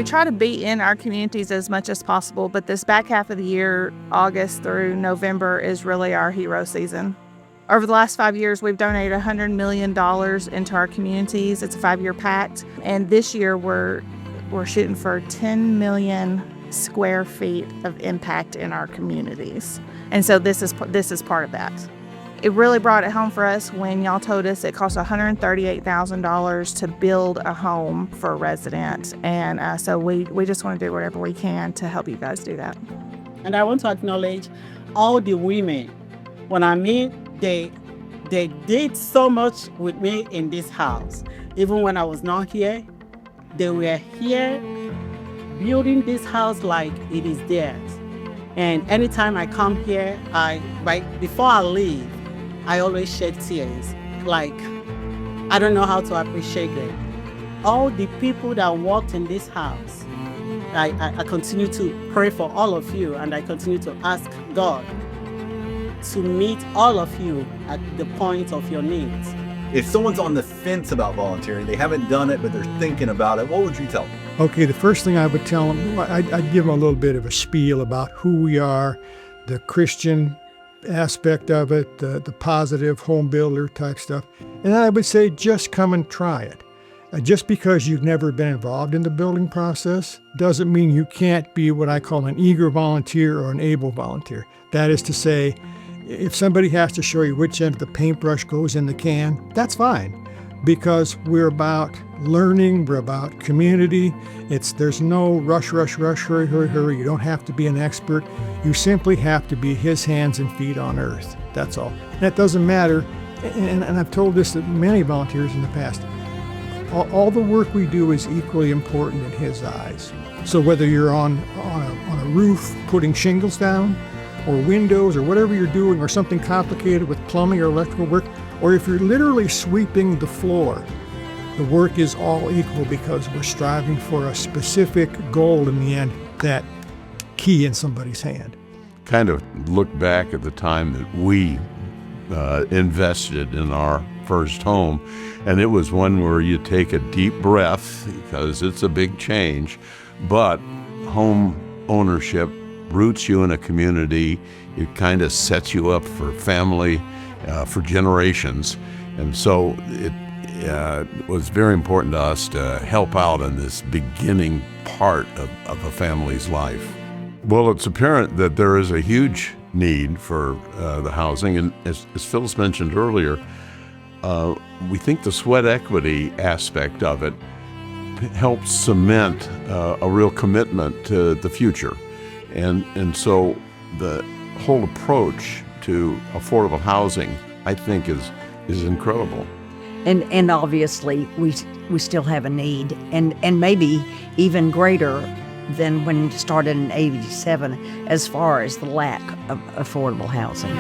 try to be in our communities as much as possible, but this back half of the year, August through November, is really our hero season. Over the last 5 years, we've donated $100 million into our communities. It's a 5-year pact. And this year, we're shooting for 10 million square feet of impact in our communities. And so this is part of that. It really brought it home for us when y'all told us it cost $138,000 to build a home for a resident. And so we just want to do whatever we can to help you guys do that. And I want to acknowledge all the women. When I mean they did so much with me in this house. Even when I was not here, they were here building this house like it is theirs. And anytime I come here, before I leave, I always shed tears. Like, I don't know how to appreciate them. All the people that worked in this house, I continue to pray for all of you, and I continue to ask God to meet all of you at the point of your needs. If someone's on the fence about volunteering, they haven't done it, but they're thinking about it, what would you tell them? Okay, the first thing I would tell them, I'd give them a little bit of a spiel about who we are, the Christian aspect of it, the positive home builder type stuff. And then I would say, just come and try it. Just because you've never been involved in the building process doesn't mean you can't be what I call an eager volunteer or an able volunteer. That is to say, if somebody has to show you which end of the paintbrush goes in the can, that's fine, because we're about learning, we're about community. There's no rush, hurry. You don't have to be an expert. You simply have to be his hands and feet on earth. That's all. And it doesn't matter, and I've told this to many volunteers in the past, all the work we do is equally important in his eyes. So whether you're on a roof putting shingles down, or windows, or whatever you're doing, or something complicated with plumbing or electrical work, or if you're literally sweeping the floor, the work is all equal because we're striving for a specific goal in the end, that key in somebody's hand. Kind of look back at the time that we invested in our first home, and it was one where you take a deep breath because it's a big change, but home ownership roots you in a community. It kind of sets you up for family, for generations. And so it was very important to us to help out in this beginning part of a family's life. Well, it's apparent that there is a huge need for the housing. And as Phyllis mentioned earlier, we think the sweat equity aspect of it helps cement a real commitment to the future. And so the whole approach to affordable housing, I think, is incredible. And obviously, we still have a need, and maybe even greater than when it started in '87 as far as the lack of affordable housing.